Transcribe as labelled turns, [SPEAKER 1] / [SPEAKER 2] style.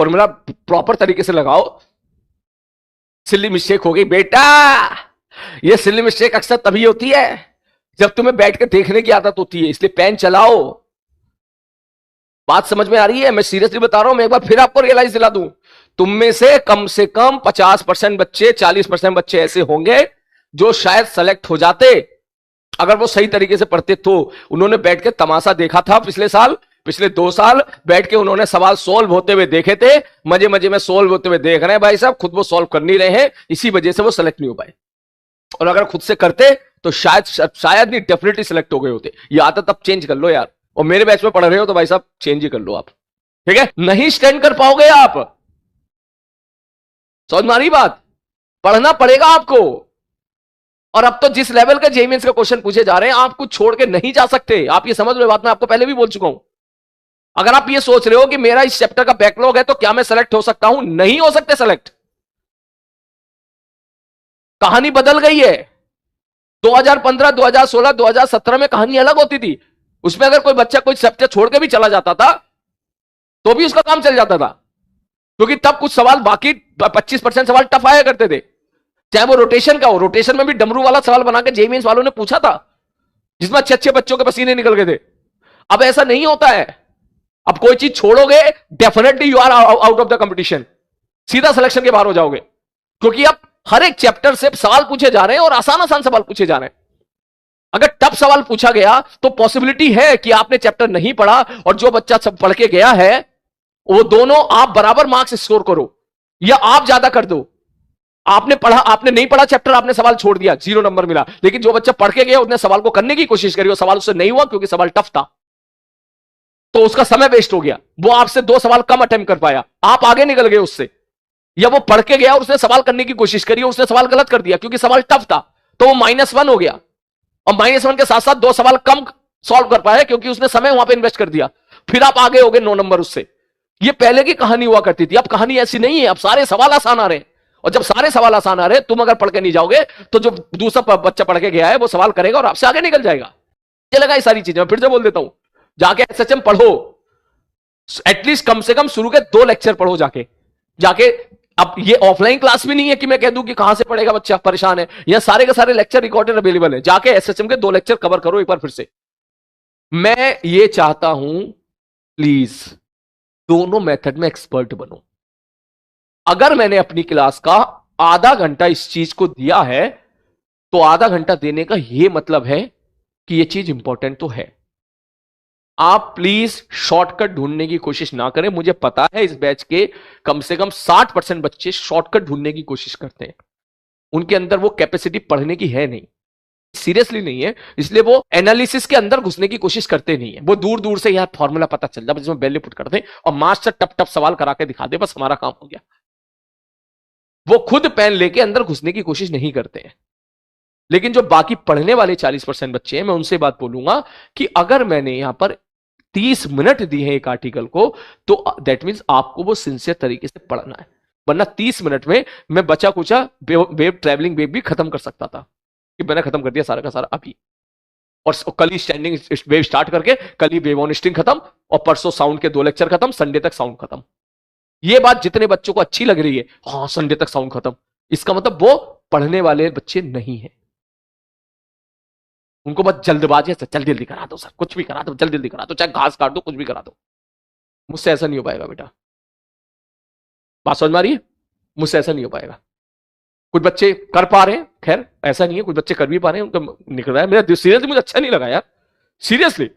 [SPEAKER 1] Formula proper तरीके से लगाओ। सिली मिस्टेक हो गई बेटा, ये सिली मिस्टेक अक्सर तभी होती है जब तुम्हें बैठ के देखने की आदत होती है, इसलिए पेन चलाओ। बात समझ में आ रही है? मैं सीरियसली बता रहा हूं, मैं एक बार फिर आपको रियलाइज दिला दूं, तुम में से कम 50% बच्चे, 40% बच्चे ऐसे होंगे जो शायद सेलेक्ट हो जाते अगर वो सही तरीके से पढ़ते। तो उन्होंने बैठ के तमाशा देखा था पिछले साल, पिछले 2 साल बैठ के उन्होंने सवाल सोल्व होते हुए देखे थे, मजे मजे में सोल्व होते हुए देख रहे हैं भाई साहब, खुद वो सोल्व कर नहीं रहे हैं, इसी वजह से वो सेलेक्ट नहीं हो पाए। और अगर खुद से करते तो शायद नहीं, डेफिनेटली सिलेक्ट हो गए होते। ये आदत अब चेंज कर लो यार, और मेरे बैच में पढ़ रहे हो तो भाई साहब चेंज ही कर लो आप, ठीक है? नहीं स्टैंड कर पाओगे आप, समझ में आ रही बात? पढ़ना पड़ेगा आपको। और अब तो जिस लेवल के जेईई मेंस का क्वेश्चन पूछे जा रहे हैं, आप कुछ छोड़ के नहीं जा सकते। आप ये समझ लो, बात मैं आपको पहले भी बोल चुका हूं। अगर आप ये सोच रहे हो कि मेरा इस चैप्टर का बैकलॉग है तो क्या मैं सेलेक्ट हो सकता हूं, नहीं हो सकते सेलेक्ट। कहानी बदल गई है। 2015, 2016, 2017 में कहानी अलग होती थी। उसमें अगर कोई बच्चा कोई चैप्टर छोड़ के भी चला जाता था तो भी उसका काम चल जाता था, क्योंकि तब कुछ सवाल बाकी 25% सवाल टफ आया करते थे, चाहे वो रोटेशन का हो। रोटेशन में भी डमरू वाला सवाल बना के जेईई मेंस वालों ने पूछा था, जिसमें अच्छे बच्चों के पसीने निकल गए थे। अब ऐसा नहीं होता है। अब कोई चीज छोड़ोगे, definitely you are out of the competition, सीधा सिलेक्शन के बाहर हो जाओगे, क्योंकि अब हर एक चैप्टर से सवाल पूछे जा रहे हैं और आसान आसान सवाल पूछे जा रहे हैं। अगर टफ सवाल पूछा गया तो पॉसिबिलिटी है कि आपने चैप्टर नहीं पढ़ा और जो बच्चा सब पढ़ के गया है वो दोनों आप बराबर मार्क्स स्कोर करो या आप ज्यादा कर दो। आपने पढ़ा, आपने नहीं पढ़ा चैप्टर, आपने सवाल छोड़ दिया, 0 नंबर मिला। लेकिन जो बच्चा पढ़ के गया उसने सवाल को करने की कोशिश करी और सवाल उससे नहीं हुआ क्योंकि सवाल टफ था, तो उसका समय वेस्ट हो गया। वो आपसे 2 सवाल कम अटेम्प्ट कर पाया, आप आगे निकल गए उससे। या वो पढ़ के गया और उसने सवाल करने की कोशिश करी और उसने सवाल गलत कर दिया क्योंकि सवाल टफ था, तो वो -1 हो गया। और -1 के साथ साथ 2 सवाल कम सॉल्व कर पाया क्योंकि उसने समय वहां पे इन्वेस्ट कर दिया। फिर आप आगे हो गए 9 नंबर उससे। ये पहले की कहानी हुआ करती थी, अब कहानी ऐसी नहीं है। अब सारे सवाल आसान आ रहे हैं, और जब सारे सवाल आसान आ रहे हैं, तुम अगर पढ़ के नहीं जाओगे तो जो दूसरा बच्चा पढ़ के गया है वो सवाल करेगा और आपसे आगे निकल जाएगा। ये लगा ये सारी चीजें। मैं फिर से बोल देता हूं, जाके एसएचएम पढ़ो, एटलीस्ट कम से कम शुरू के 2 लेक्चर पढ़ो जाके। अब ये ऑफलाइन क्लास भी नहीं है कि मैं कह दूं कि कहां से पढ़ेगा बच्चा, परेशान है। यह सारे के सारे लेक्चर रिकॉर्डेड अवेलेबल है, जाके एसएचएम के 2 लेक्चर कवर करो एक बार फिर से। मैं ये चाहता हूं प्लीज दोनों मेथड में एक्सपर्ट बनो। अगर मैंने अपनी क्लास का आधा घंटा इस चीज को दिया है तो आधा घंटा देने का यह मतलब है कि यह चीज इंपॉर्टेंट तो है। आप प्लीज शॉर्टकट ढूंढने की कोशिश ना करें। मुझे पता है इस बैच के कम से कम 60% बच्चे शॉर्टकट ढूंढने की कोशिश करते हैं, उनके अंदर वो कैपेसिटी पढ़ने की है नहीं, सीरियसली नहीं है, इसलिए वो एनालिसिस के अंदर घुसने की कोशिश करते नहीं है। वो दूर दूर से यार फॉर्मूला पता चल जाए, जिसमें वैल्यू पुट कर दे और मास्टर टप टप सवाल करा के दिखा दे, बस हमारा काम हो गया। वो खुद पेन लेके अंदर घुसने की कोशिश नहीं करते हैं। लेकिन जो बाकी पढ़ने वाले 40% बच्चे हैं, मैं उनसे बात बोलूंगा कि अगर मैंने यहां पर 30 मिनट दिए हैं एक आर्टिकल को, तो दैट मीन्स आपको वो सिंसियर तरीके से पढ़ना है। वरना 30 मिनट में मैं बचा कुचा वेव ट्रैवलिंग वेव भी खत्म कर सकता था, कि मैंने खत्म कर दिया सारा का सारा अभी, और कल ही स्टैंडिंग वेव स्टार्ट करके कल ही वेव ऑन स्ट्रिंग खत्म, और परसों साउंड के 2 लेक्चर खत्म, संडे तक साउंड खत्म। ये बात जितने बच्चों को अच्छी लग रही है, हाँ संडे तक साउंड खत्म, इसका मतलब वो पढ़ने वाले बच्चे नहीं है। उनको बस जल्दबाजी है, जल्दी जल्दी करा दो सर, कुछ भी करा दो, जल्दी जल्दी करा दो, चाहे घास काट दो, कुछ भी करा दो। मुझसे ऐसा नहीं हो पाएगा बेटा, बात समझ में आ रही है? मुझसे ऐसा नहीं हो पाएगा। कुछ बच्चे कर पा रहे हैं, खैर ऐसा नहीं है, कुछ बच्चे कर भी पा रहे हैं, उनका निकल रहा है। मेरा सीरियसली मुझे अच्छा नहीं लगा यार, सीरियसली।